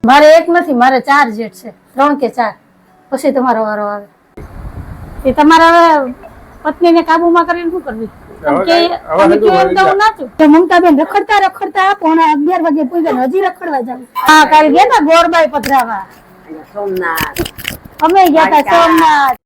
મારે એક નથી, મારે 4 જેટ છે, 3 કે 4, પછી તમારો વારો આવે. એ તમારા પત્નીને કાબુમાં કરીને શું કરવી? મમતાબેન રખડતા રખડતા 11:30 વાગે પૂછ્યા, હજી રખડવા જાવ? હા, કાલે ગયા હતા ગોરબાઈ પધરાવા સોમનાથ. અમે ગયા હતા સોમનાથ.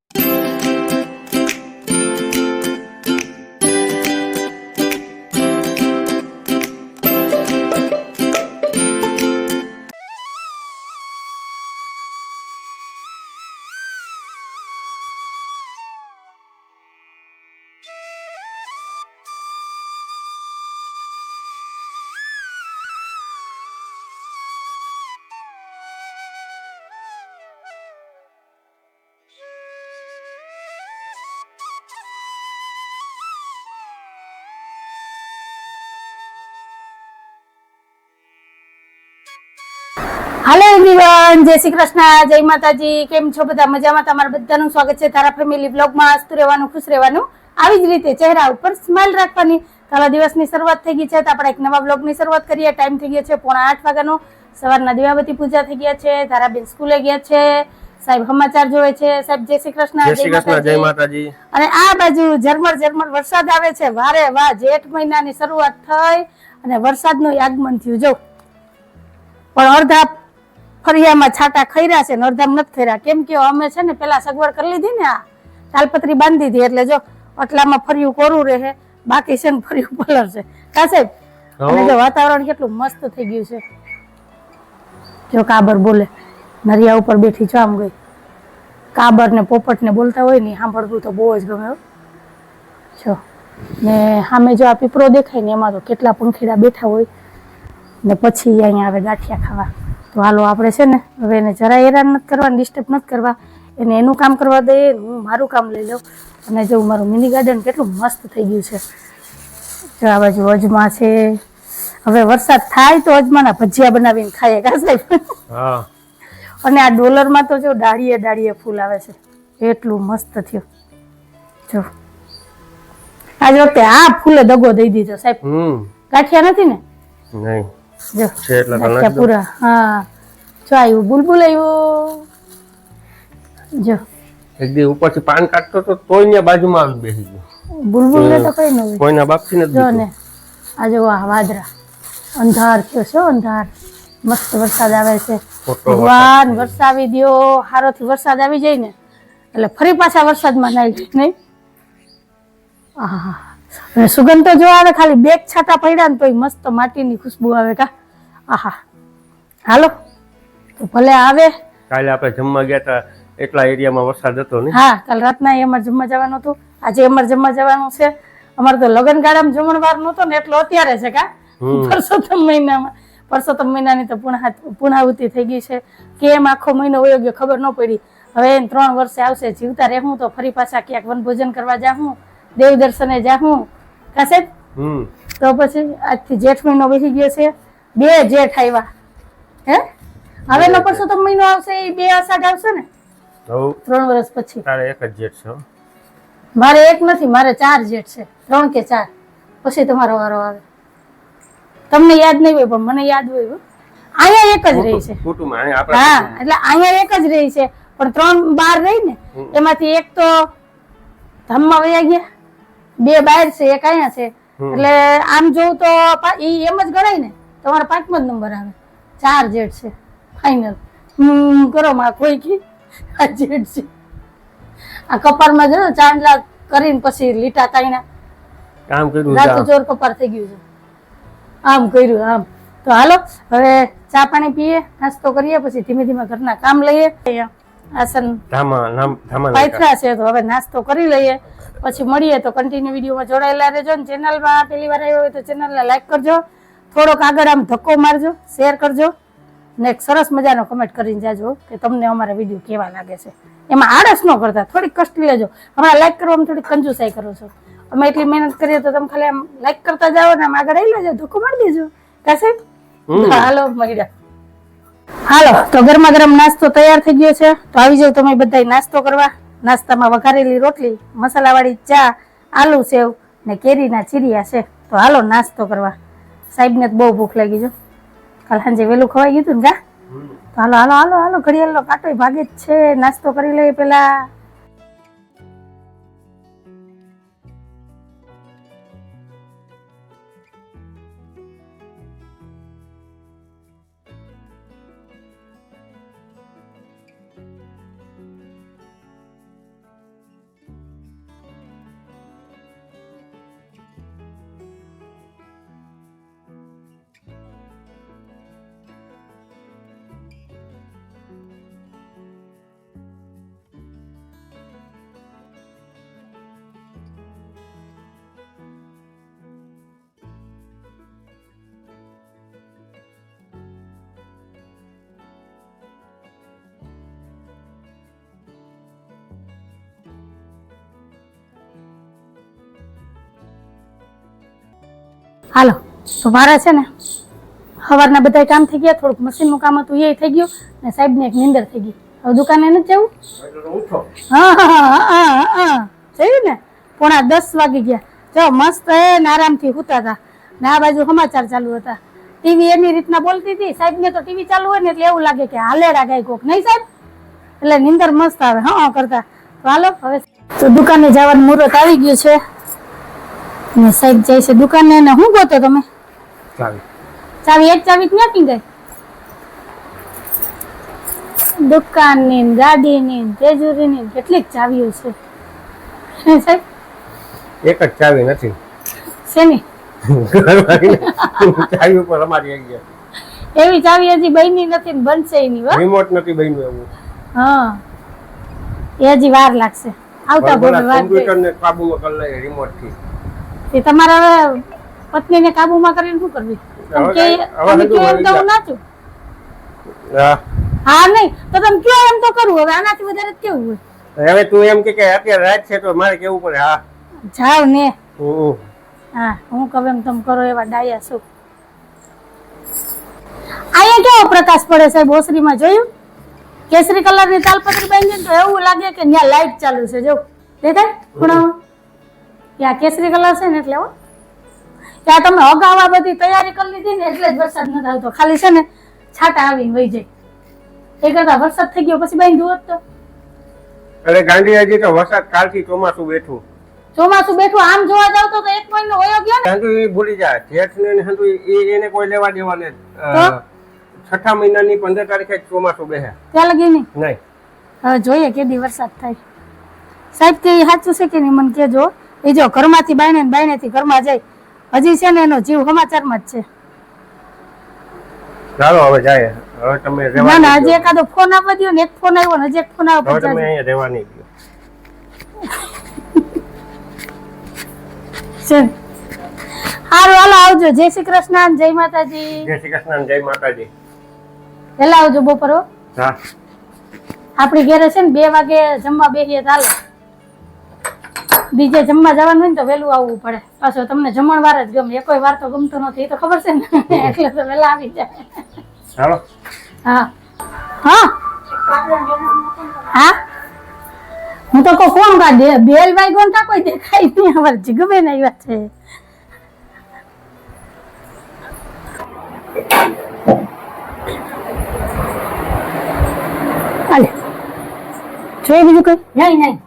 હાલો એવરીવન, જય શ્રી કૃષ્ણ, જય માતાજી. કેમ છો બધા? મજામાં? તમારા બધાનું સ્વાગત છે તારા ફેમિલી બ્લોગમાં. હસતું રહેવાનું, ખુશ રહેવાનું, આવી જ રીતે ચહેરા ઉપર સ્માઈલ રાખવાની. તારા દિવસની શરૂઆત થઈ ગઈ છે તો આપણે એક નવા બ્લોગની શરૂઆત કરીએ. ટાઈમ થઈ ગયો છે 7:45 વાગ્યાનો. સવારના દીવાબત્તી પૂજા થઈ ગયા છે. તારાબેન સ્કૂલે ગયા છે, સાહેબ સમાચાર જોવે છે. સાહેબ જય શ્રી કૃષ્ણ, જય માતાજી. અને આ બાજુ ઝરમર ઝરમર વરસાદ આવે છે. વારે વાહ, જેઠ મહિનાની શરૂઆત થઈ અને વરસાદનું આગમન થયું. જો પણ અડધા ફરિયામાં છાટા ખર્યા છે ને અડધામાં નથી ખર્યા. કેમ કે અમે છે ને પેલા સગવડ કરી લીધી ને, આ તાલપત્રી બાંધી દીધી, એટલે જો આટલામાં ફર્યું કોરું રહે, બાકી છે ને ફર્યું પલર છે. કા સાહેબ? અને જો વાતાવરણ કેટલું મસ્ત થઈ ગયું છે. જો કાબર બોલે, નરિયા ઉપર બેઠી છો, આમ ગઈ. કાબર ને પોપટ ને બોલતા હોય ને સાંભળવું તો બહુ જ ગમે. જો ને સામે જો આ પીપળો દેખાય ને એમાં તો કેટલા પંખીડા બેઠા હોય ને પછી અહીંયા આવે ગાંઠિયા ખાવા. તો હાલો આપણે છે ને હવે એને જરા હેરાન નથી કરવા, ડિસ્ટર્બ નથી કરવા, એને એનું કામ કરવા દઈએ, હું મારું કામ લઈ લઉં. અને જો મારું મિની ગાર્ડન કેટલું મસ્ત થઈ ગયું છે. જો આ બાજુ અજમા છે. હવે વરસાદ થાય તો અજમાના ભજીયા બનાવીને ખાઈએ. કા સાહેબ? હા. અને આ ડોલરમાં તો જો ડાળીએ ડાળીએ ફૂલ આવે છે, એટલું મસ્ત થયું. જો આજ વખતે આ ફૂલે દગો દઈ દીધો સાહેબ. ગાંઠિયા નથી ને? નહીં. જો ગાંઠિયા પૂરા. હા, જો આવ્યું બુલબુલ આવ્યું. જો એક દી ઉપરથી પાન કાઢતો તો તોય ને બાજુમાં આવી બેસી ગયો. બુલબુલ ને તો કઈ ન હોય, કોઈના બાપથી નથી. જો ને આ જો આ વાદળા, અંધાર થયો છે, અંધાર. મસ્ત વરસાદ આવે છે. ભગવાન વરસાવી દ્યો, હારોથી વરસાદ આવી જાય ને એટલે ફરી પાછા વરસાદમાં નાઈ જાય નહીં. આહા, અને સુગંધ તો જો આવે, ખાલી 2 છાંટા પડ્યા ને તોય મસ્ત માટીની ખુશ્બુ આવે. કા આહા. હાલો તો ભલે આવે. કાલે આપણે જમવા ગયા હતા, એટલા એરિયામાં વરસાદ હતો ને? હા, કાલ રાતના અમારે જમવા જવાનું હતું, આજે અમારે જમવા જવાનું છે. અમારે તો લગ્ન ગાળામાં જમણવાર નહોતો ને એટલો અત્યારે છે. કા પરસોત્તમ મહિનામાં, પરસોત્તમ મહિનાની તો પૂર્ણાહુતિ થઈ ગઈ છે. કેમ આખો મહિનો વયો ગયો ખબર ન પડી. હવે 3 વર્ષે આવશે, જીવતા રહેવું તો ફરી પાછા ક્યાંક વનભોજન કરવા જાહું, દેવ દર્શને જાહું. કા સાહેબ? તો પછી આજથી જેઠ મહિનો બેસી ગયો છે. 2 જેઠ આવ્યા. હે, હવે નો પરસોત્તમ મહિનો આવશે, એ 2 અષાઢ આવશે ને. 3 વર્ષ પછી. તારે એક જ જેઠ છે? મારે એક નથી, મારે 4 જેઠ છે, 3 કે 4, પછી તમારો વારો આવે. તમને યાદ નહીં હોય પણ મને યાદ હોય. અહીંયા એક જ રહી છે. હા, એટલે અહીંયા એક જ રહી છે, પણ 3 બહાર રહી ને, એમાંથી એક તો ધામમાં વયા ગયા, 2 બહાર છે, એક અહીંયા છે. એટલે આમ જોઉં તો ઈ એમ જ ગણાય ને, તમારો 5મો જ નંબર આવે. 4 જેઠ છે ફાઈનલ. કરો માં કોઈ કી આ જેઠ છે. આ કપારમાં જો ચાંદલા કરીને પછી લીટા તાઈના કામ કર્યું, રાતો ચોર કપાર થઈ ગયું છે. આમ કર્યું આમ. તો હાલો હવે ચા પાણી પીએ, નાસ્તો કરીએ, પછી ધીમે ધીમે ઘરના કામ લઈએ. આસન પાથરા છે તો હવે નાસ્તો કરી લઈએ, પછી મળીએ. તો કન્ટિન્યુ વિડીયોમાં જોડાયેલા રહેજો ને ચેનલમાં પહેલી વાર આવ્યો હોય તો ચેનલને લાઈક કરજો, થોડોક આગળ આમ ધક્કો મારજો, શેર કરજો ને એક સરસ મજાનો કમેન્ટ કરીને જાજો કે તમને અમારા વિડીયો કેવા લાગે છે. એમાં આળસ ન કરતા, થોડીક કષ્ટ લેજો. હમણાં લાઈક કરવામાં થોડીક કંજુસાઈ કરો છો. અમે એટલી મહેનત કરીએ તો તમે ખાલી આમ લાઈક કરતા જાઓ ને આમ આગળ આવી લેજો, ધક્કો મારી દેજો. કા સાહેબ? હાલો મળ્યા. હાલો તો ગરમા ગરમ નાસ્તો તૈયાર થઈ ગયો છે, તો આવી જાવ તમે બધા નાસ્તો કરવા. નાસ્તામાં વઘારેલી રોટલી, મસાલાવાળી ચા, આલુ સેવ ને કેરીના ચીરિયા છે. તો હાલો નાસ્તો કરવા. સાહેબને બહુ ભૂખ લાગી. જો કાલ સાંજે વહેલું ખવાઈ ગયું હતું ને? કા તો હાલો હાલો હાલો હાલો ઘડિયાળનો કાંટોય ભાગે જ છે, નાસ્તો કરી લઈએ પેલા. હાલો તો મારા છે ને સવારના બધા કામ થઈ ગયા, થોડુંક મશીનનું કામ હતું એ થઈ ગયું, ને સાહેબને એક નીંદર થઈ ગઈ. હવે દુકાને નથી જવું? હા હા હા હા હા જોયું ને, 9:45 વાગી ગયા. જો મસ્ત આરામથી સૂતા હતા ને આ બાજુ સમાચાર ચાલુ હતા. ટીવી એની રીતના બોલતી હતી, સાહેબને તો ટીવી ચાલુ હોય ને એટલે એવું લાગે કે હાલેડા ગાય કોક, નહીં સાહેબ? એટલે નીંદર મસ્ત આવે હા કરતા. તો હાલો હવે તો દુકાને જવાનું મુહૂર્ત આવી ગયું છે ને સાહેબ જાય છે દુકાને. ને શું ગોતો તમે? ચાવી એક ચાવી ક્યાંથી ગઈ? દુકાનની ગાડીની તેજુરીની કેટલીક ચાવીઓ છે સાહેબ. એક જ ચાવી નથી. શેની ચાવી ઉપર અમારી આવી ગયા. એવી ચાવી હજી બની નથી ને બનશે નહીં. રિમોટ નથી બન્યું એવું. હા એ હજી વાર લાગશે. આવતા ભોગે વાર. કોમ્પ્યુટર ને કાબુમાં કરી લઈએ રિમોટ થી. એ તમારા પત્નીને કાબુમાં કરીને શું કરવી? હા નહીં તો તમે કયો એમ તો કરવું. હવે આનાથી વધારે કેવું હોય? હવે તું એમ કે અત્યારે રાત છે તો મારે કેવું પડે. હા જાવ ને. હા હું કહું એમ તમે કરો એવા ડાયા શું. અહીંયા કેવો પ્રકાશ પડે સાહેબ ઓસરીમાં જોયું? કેસરી કલર ની તાલપત્રી બાંધી તો એવું લાગે કે ત્યાં લાઈટ ચાલુ છે. જો દેખાય ખૂણામાં ત્યાં કેસરી કલર છે ને એટલે ત્યાં તમે અગાઉ બધી તૈયારી કરી લીધી ને એટલે જ વરસાદ નથી આવતો. ખાલી છે ને છાટા આવીને વહી જાય. એ કરતા વરસાદ થઈ ગયો પછી બાંધ્યું હોત તો. અરે ગાંધી હજી તો વરસાદ કાલથી ચોમાસું બેઠું. ચોમાસું બેઠું આમ જોવા જાવ તો 1 મહિનો વયો ગયો ને. ગાંધી ભૂલી જાય જેઠ ને હંતુ એને કોઈ લેવા દેવા ને. 6 મહિનાની 15 તારીખે ચોમાસું બેહે. ત્યાં લગી નહીં. નહીં હવે જોઈએ કેદી વરસાદ થાય. સાહેબ કે સાચું છે કે નહીં મને કેજો. એ જો ઘરમાંથી બાયણેથી ઘરમાં જાય હજી છે ને એનો જીવ સમાચારમાં જ છે. ચાલો હવે જાય. હવે તમે ના ના હજી એકાદો ફોન આપવા દો ને. એક ફોન આવ્યો ને હજી એક ફોન આવ્યો. હવે તમે અહીંયા રહેવા નહીં દો. હારું હાલો આવજો. જય શ્રી કૃષ્ણ જય માતાજી. જય શ્રી કૃષ્ણ જય માતાજી. પેલા આવજો બપોર. હા આપણી ઘરે છે ને 2 વાગે જમવા બેસીએ ચાલે. બીજે જમવા જવાનું હોય ને તો વહેલું આવવું પડે. પાછો તમને જમણ વાર જ ગમે. એકોય વાર તો ગમતો નથી એ તો ખબર છે ને એટલે તો વહેલા આવી જાય. ચાલો હા હા હા હું તો કોણ કાઢે બેલ ભાઈ કોણ કા કોઈ દેખાય નહીં. અમારે જીગુબે ને આવ્યા છે. હાલે જોઈ બીજું કઈ? નહીં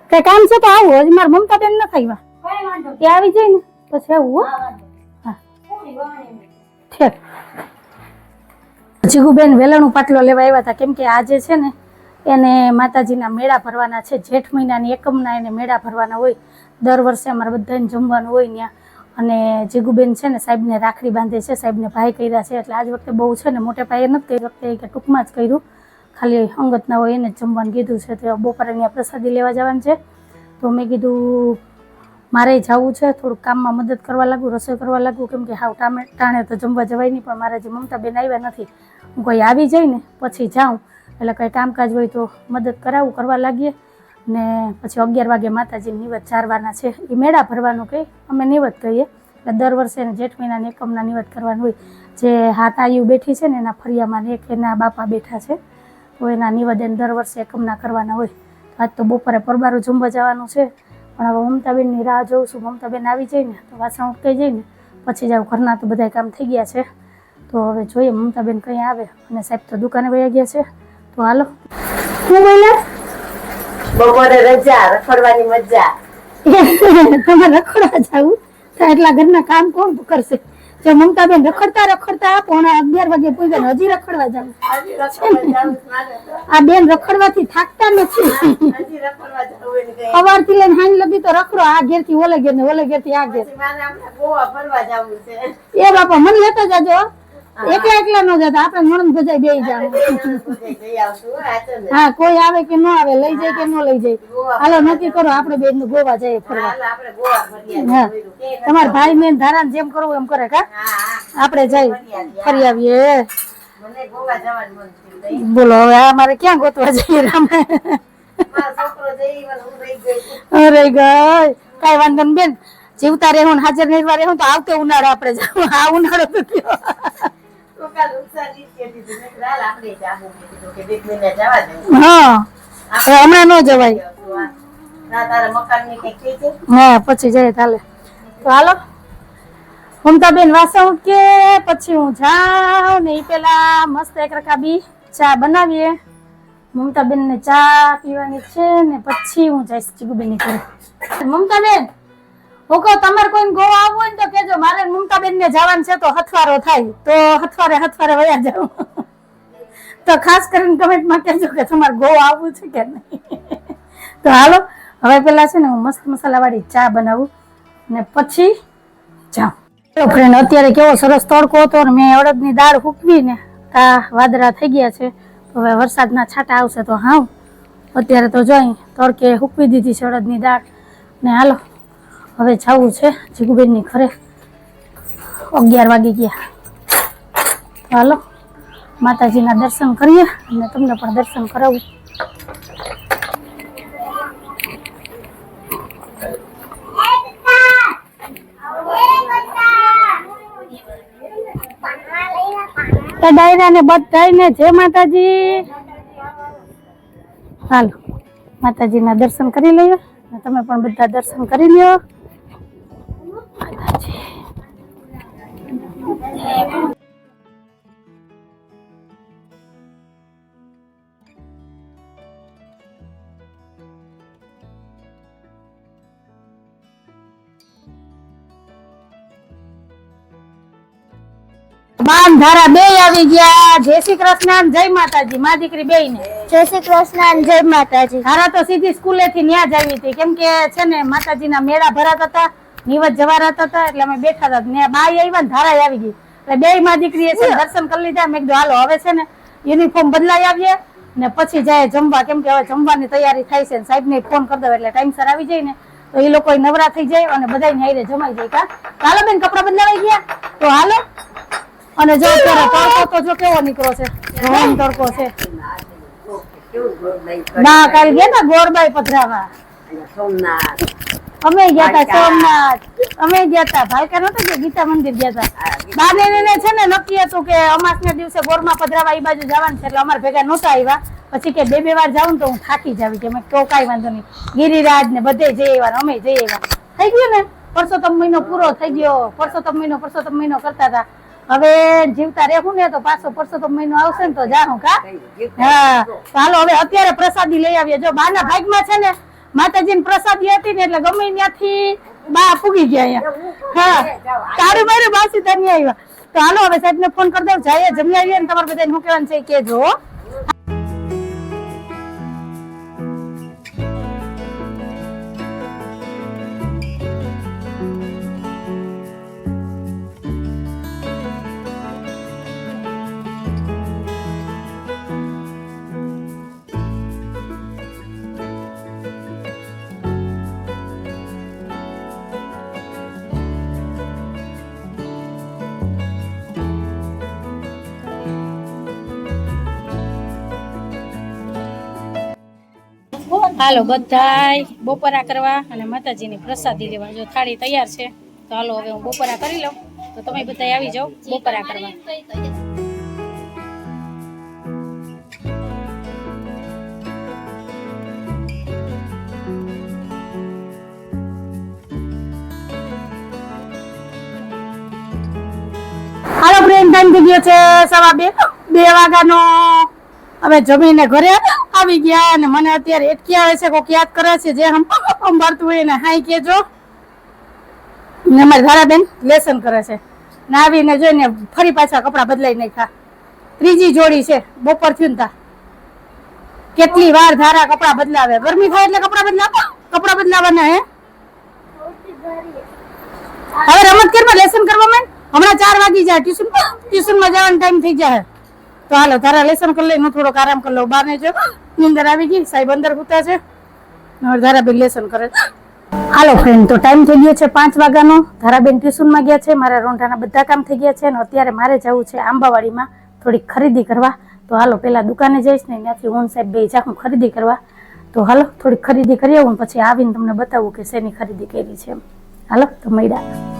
કઈ કામ છે તો આવું. હજી મારા મમતા બેન ન ખાઈ એ આવી જાય ને પછી આવું. હા ઠીક. જીગુબેન વેલણું પાટલો લેવા આવ્યા હતા કેમ કે આજે છે ને એને માતાજીના મેળા ભરવાના છે. જેઠ મહિનાની એકમના એને મેળા ભરવાના હોય. દર વર્ષે અમારે બધાને જમવાનું હોય ત્યાં. અને જીગુબેન છે ને સાહેબને રાખડી બાંધે છે. સાહેબને ભાઈ કર્યા છે એટલે આજ વખતે બહુ છે ને મોટે પાયે નથી કર્યું. વખતે કે ટૂંકમાં જ કર્યું. ખાલી અંગત ના હોય એને જ જમવાનું કીધું છે. તો બપોરે ત્યાં પ્રસાદી લેવા જવાનું છે. તો મેં કીધું મારે જવું છે. થોડુંક કામમાં મદદ કરવા લાગુ, રસોઈ કરવા લાગુ કેમ કે હાવ ટાણે તો જમવા જવાય નહીં. પણ મારા જે મમતા બેન આવ્યા નથી. હું કોઈ આવી જાય ને પછી જાઉં એટલે કંઈ કામકાજ હોય તો મદદ કરવા લાગીએ. ને પછી 11 વાગે માતાજીની નિવત ચારવાના છે. એ મેળા ભરવાનું કંઈ અમે નિવત કહીએ. એટલે દર વર્ષે એને જેઠ મહિનાની એકમના નિવત કરવાનું હોય. જે હાતાયુ બેઠી છે ને એના ફરિયામાં એક એના બાપા બેઠા છે તો એના નિવેદન દર વર્ષે એકમના કરવાના હોય. આજ તો બપોરે પરબારું જમવા જવાનું છે. પણ હવે મમતાબેનની રાહ જોઉં છું. મમતાબેન આવી જાય ને તો વાસણ ઉટકાઈ જાય ને પછી જાવ. ઘરના તો બધા કામ થઈ ગયા છે. તો હવે જોઈએ મમતાબેન કઈ આવે. અને સાહેબ તો દુકાને વયા ગયા છે. તો હાલો શું બોલ્યા? બપોરે રજા, રખડવાની મજા. તમારે રખડવા જવું તો એટલા ઘરના કામ કોણ કરશે? જો મમતાબેન રખડતા રખડતા 11:30 વાગે પૂગ્યા હજી રખડવા જવું. હજી રખડવા જાવું છે મારે તો. આ બેન રખડવાથી થાકતા નથી. હજી રખડવા જાવું એને કઈ. સવારથી લઈને સાંજ લગી તો રખડો, આ ઘેર થી ઓલે ઘેર ને ઓલે ઘેર થી આ ઘેર. પછી મારે હમણાં ગોવા ફરવા જાવું છે. એ બાપા મને લેતા જાજો, એકલા એકલા ન જતા, આપણે નણંદ ભજાઈ બેસી જાવ. જઈ આવશું હો, આ છે ને. હા, કોઈ આવે કે ન આવે, લઈ જાય કે ન લઈ જાય. હાલો નક્કી કરો, આપણે બેન ગોવા જઈએ ફરવા. હાલ આપણે ગોવા ફરી આવીએ. હા, તમારા ભાઈ મેં ધારાને જેમ કરવું એમ કરે કા? હા, હા. આપણે જઈ ફરી આવીએ. મને ગોવા જવાનું મન થયું. લઈ. બોલો હવે આ મારે ક્યાં ગોતવા જઈએ રામે? મારો છોકરો જઈ આવ્યો ને હું રહી ગઈ. અરે ગઈ કઈ વાંધો નહીં બેન, જીવતા રહેવું ને હાજર નિર્વા રહેવું તો આવતે ઉનાળે આપણે જાવ. આ ઉનાળો તો થયો. કોકા ઉત્સાહ દીધી હતી. મેં કીધું હાલ આપણે જાવું. મેં કીધું કે 2 મહિના જવા દે. હા, હવે હમણાં ન જવાય. ના તારા મકાનની કંઈક થઈ છે? હા, પછી જઈએ ચાલે. તો હાલો મમતાબેન વાસણ કે પછી હું જાઉં ને એ પેલા મસ્ત એક રકાબી ચા બનાવીએ. મમતાબેન ને ચા પીવાની છે ને પછી હું જઈશ ચીકુબેન ની ઘરે. મમતાબેન હું કહું તમારે કોઈ ગોવા આવવું હોય ને તો કેજો, મારે મમતાબેન ને જવાનું છે તો હથવારો થાય તો હથવારે વયા જાઉં. તો ખાસ કરીને કમેન્ટમાં કહેજો કે તમારે ગોવા આવવું છે કે નહીં. તો હાલો હવે પેલા છે ને હું મસ્ત મસાલાવાળી ચા બનાવું ને પછી જાઉં. ફ્રેન્ડ અત્યારે કેવો સરસ તડકો હતો ને મેં અડદની દાળ હૂકવી ને આ વાદળા થઈ ગયા છે. હવે વરસાદના છાંટા આવશે તો હા અત્યારે તો જોઈ તડકે હૂકવી દીધી છે અડદની દાળ ને હાલો હવે જવું છે જીગુબેનની ઘરે. 11 વાગી ગયા. હાલો માતાજીના દર્શન કરીએ અને તમને પણ દર્શન કરાવું. ડાયરા ને બધાને જય માતાજી. હાલો માતાજીના દર્શન કરી લઈએ, તમે પણ બધા દર્શન કરી લ્યો. માતાજી બાન ધારા બે આવી ગયા. જય શ્રી કૃષ્ણ જય માતાજી. માં દીકરી બે ને જય શ્રી કૃષ્ણ જય માતાજી. ધારા તો સીધી સ્કૂલે થી ન્યા જ આવી હતી, કેમ કે છે ને માતાજીના મેળા ભરાતા હતા, નિવત જવારાતા હતા એટલે અમે બેઠા હતા ને બાઈ આવ્યા ને ધારા આવી ગઈ એટલે બે માં દીકરીએ છે ને દર્શન કરી લીધા. મેં કીધું હાલો હવે છે ને યુનિફોર્મ બદલાઈ આવીએ ને પછી જાય જમવા, કેમ કે હવે જમવાની તૈયારી થાય છે. સાહેબ ને ફોન કરી દો એટલે ટાઈમસર આવી જાય ને તો એ લોકો નવરા થઈ જાય અને બધા હારે જમાઈ જાય. કા હાલો બેન કપડા બદલાવાઈ ગયા તો હાલો. અને જો અત્યારે તડકો તો જો કેવો નીકળો છે, ઘણો તડકો છે. કેવું ગોળ લઈ ના કાલ ગયા તા ગોરબાઈ પધરાવા, સોમનાથ. અમે ગયા તા સોમનાથ, અમે ગયા તા ભાલકા નતો કે ગીતા મંદિર ગયા તા. બાને ને છે ને નક્કી હતું કે અમાસ ના દિવસે ગોરમાં પધરાવા એ બાજુ જવાનું છે એટલે અમારે ભેગા નહોતા આવ્યા. પછી કે બે વાર જાઉં ને તો હું થાકી જાવી કે મેં તો કાંઈ વાંધો નહીં, ગિરિરાજ ને બધે જઈ આવ્યા, અમે જઈ આવ્યા. થઈ ગયું ને પરસોત્તમ મહિનો પૂરો થઈ ગયો. પરસોત્તમ મહિનો કરતા હતા. હવે જીવતા રહેવું ને તો પાછો પરસોત્તમ મહિનો આવશે ને તો જાણું કા. હા ચાલો હવે અત્યારે પ્રસાદી લઈ આવીએ. જો બાના ભાગમાં છે ને માતાજી ની પ્રસાદી હતી ને એટલે ગમે ત્યાંથી બા પૂગી ગયા અહીંયા. હા તારું મારું બાસી તને આવ્યા. તો હાલો હવે સાહેબ ને ફોન કરી દઉં, જાય જમી આવીએ ને તમારે બધા શું કહેવાનું છે કે જો. હાલો બધાય બપોરા કરવા અને માતાજીની પ્રસાદી લેવા. જો થાળી તૈયાર છે તો હાલો હવે હું બપોરા કરી લઉં તો તમે બધા આવી જાઓ બપોરા કરવા. હાલો ફ્રેન્ડ ટાઈમ થઈ ગયો છે 2:15 વાગ્યાનો. હવે જમીને ઘરે આવી ગયા અને મને અત્યારે એટકી આવે છે, કોક યાદ કરે છે, જે સંભાળતું હોય એને હાઈ કેજો. ને અમારી ધારાબેન લેસન કરે છે ને આવીને જોઈને ફરી પાછા કપડા બદલાઈ નાખ્યા. ત્રીજી જોડી છે, બપોર થયું ને તા. કેટલી વાર ધારા કપડા બદલાવે, ગરમી થાય એટલે કપડા બદલાવાના હે. હવે રમત કરવા લેસન કરવા માંડ, હમણાં 4 વાગી જાય, ટ્યુશન માં જવાનો ટાઈમ થઈ જાય. તો હાલો તારા લેસન કરી લઈને થોડોક આરામ કરી લઉં. બાર ને જો નીંદર આવી ગઈ, સાહેબ અંદર સૂતા છે, ધારાબેન લેસન કરે. હાલો ફ્રેન્ડ, તો ટાઈમ થઈ ગયો છે 5 વાગ્યાનો. ધારાબેન ટ્યુશનમાં ગયા છે, મારા રોંઢાના બધા કામ થઈ ગયા છે અને અત્યારે મારે જવું છે આંબાવાડીમાં થોડીક ખરીદી કરવા. તો હાલો પેલા દુકાને જઈશ ને ત્યાંથી હું સાહેબ બે જાઉં ખરીદી કરવા. તો હાલો થોડીક ખરીદી કરી આવું, પછી આવીને તમને બતાવું કે શેની ખરીદી કરી છે. હાલો તો મળ્યા.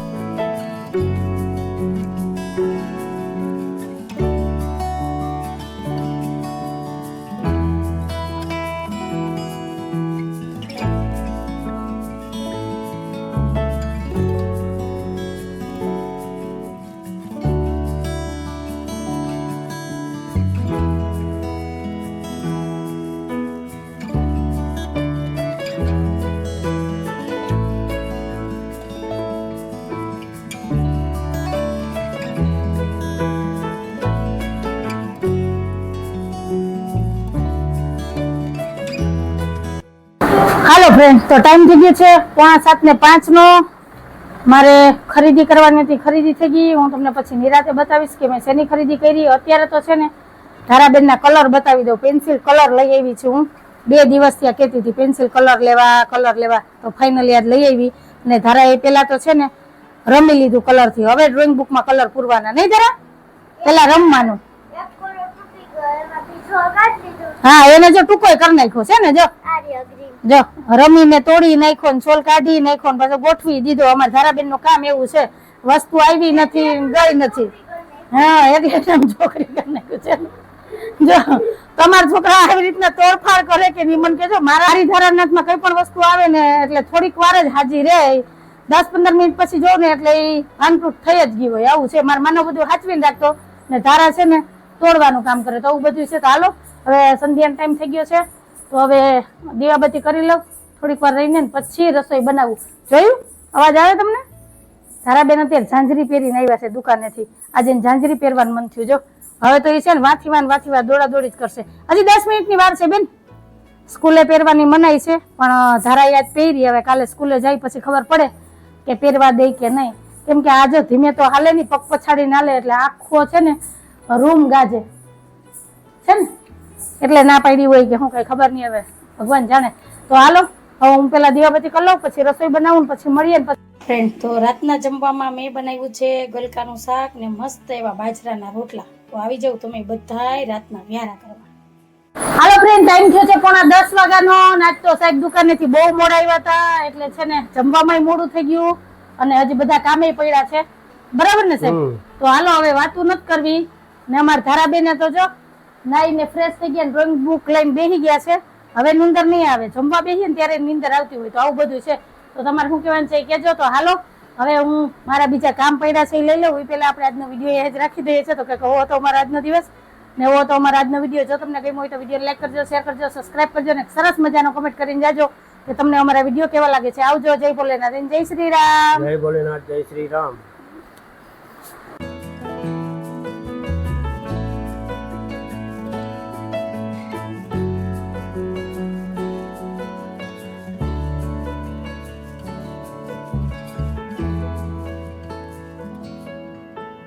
હાલો ફ્રેન્ડ, તો ટાઈમ થઈ ગયો છે 6:45 નો. મારે ખરીદી કરવાની હતી, ખરીદી થઈ ગઈ. હું તમને પછી નિરાતે બતાવીશ કે મેં શેની ખરીદી કરી. અત્યારે તો છે ને ધારાબેન ના કલર બતાવી દઉં. પેન્સિલ કલર લઈ આવી છું હું. 2 દિવસ ત્યાં કહેતી હતી પેન્સિલ કલર લેવા, તો ફાઇનલી આજ લઈ આવી. અને ધારા એ પેલા તો છે ને રમી લીધું કલર થી, હવે ડ્રોઈંગ બુક માં કલર પૂરવાના નહીં ધારા, પેલા રમવાનું. હા, એને જો ટૂંકો કરી નાખ્યો છે ને, જો રમીને તોડી નાખ્યો ને છોલ કાઢી નાખ્યો ને પાછો ગોઠવી દીધો. અમારા ધારાબેન નું કામ એવું છે, વસ્તુ આવી નથી ગઈ નથી. હા, એટલે છોકરી કરી નાખ્યું છે. જો તમારા છોકરા આવી રીતના તોડફાડ કરે કે નહીં મને કેજો. મારી ધારાનાથમાં કઈ પણ વસ્તુ આવે ને એટલે થોડીક વાર જ હાજી રહે, 10-15 મિનિટ પછી જોઉં ને એટલે એ ભાનફૂટ થઈ જ ગયું હોય. આવું છે, મારા માનો બધું હાચવીને રાખતો ને ધારા છે ને તોડવાનું કામ કરે, તો આવું બધું છે. તો હાલો હવે સંધ્યાનો ટાઈમ થઈ ગયો છે, તો હવે દીવાબત્તી કરી લઉં, થોડીક વાર રહીને પછી રસોઈ બનાવું. જોયું અવાજ આવે તમને? ધારાબેન અત્યારે ઝાંઝરી પહેરીને આવ્યા છે દુકાનેથી. આજે ઝાંઝરી પહેરવાનું મન થયું. જો હવે તો એ છે ને વાંથી વાર દોડા દોડી જ કરશે. હજી 10 મિનિટની વાર છે બેન. સ્કૂલે પહેરવાની મનાઈ છે, પણ ધારા યાદ પહેરી. હવે કાલે સ્કૂલે જાય પછી ખબર પડે કે પહેરવા દે કે નહીં. કેમ કે આજે ધીમે તો હાલે નહીં, પગ પછાડીને હાલે એટલે આખો છે ને રૂમ ગાજે છે ને, એટલે ના પાડી હોય કે હું કઈ ખબર નહીં, હવે ભગવાન જાણે. તો હાલો હવે હું પેલા દીવાબત્તી કરી લઉં, પછી રસોઈ બનાવું, પછી મળીએ ને. ફ્રેન્ડ, તો રાતના જમવામાં મેં બનાવ્યું છે ગલકાનું શાક ને મસ્ત એવા બાજરાના રોટલા. તો આવી જાવ તમે બધાય રાતના વ્યારા કરવા. હાલો ફ્રેન્ડ, ટાઈમ થયો છે 9:45 વાગ્યાનો. આજ તો સાહેબ દુકાનેથી બહુ મોડા આવ્યા હતા, એટલે છે ને જમવામાં મોડું થઈ ગયું અને હજી બધા કામે પડ્યા છે. બરાબર ને સાહેબ? તો હાલો હવે વાતું નથી કરવી. ને અમારા ધારાબેને તો જો નાઈને ફ્રેશ થઈ ગયા, ડ્રોઈંગ બુક લઈને બેસી ગયા છે. હવે નીંદર નહીં આવે, જમવા બેસીએ ને ત્યારે નીંદર આવતી હોય. તો આવું બધું છે, તો તમારે શું કહેવાનું છે એ કહેજો. તો હાલો હવે હું મારા બીજા કામ પડ્યા છે એ લઈ લઉં. એ પહેલા આપણે આજનો વિડીયો એ જ રાખી દઈએ છીએ. તો કે કહો તો અમારો આજનો દિવસ ને એવો તો અમારો આજનો વિડીયો. જો તમને ગમ્યો હોય તો વિડીયો લાઈક કરજો, શેર કરજો, સબસ્ક્રાઇબ કરજો ને સરસ મજાનો કમેન્ટ કરીને જાજો કે તમને અમારા વિડીયો કેવા લાગે છે. આવજો. જય ભોલેનાથ, જય શ્રી રામ. જય ભોલેનાથ, જય શ્રી રામ.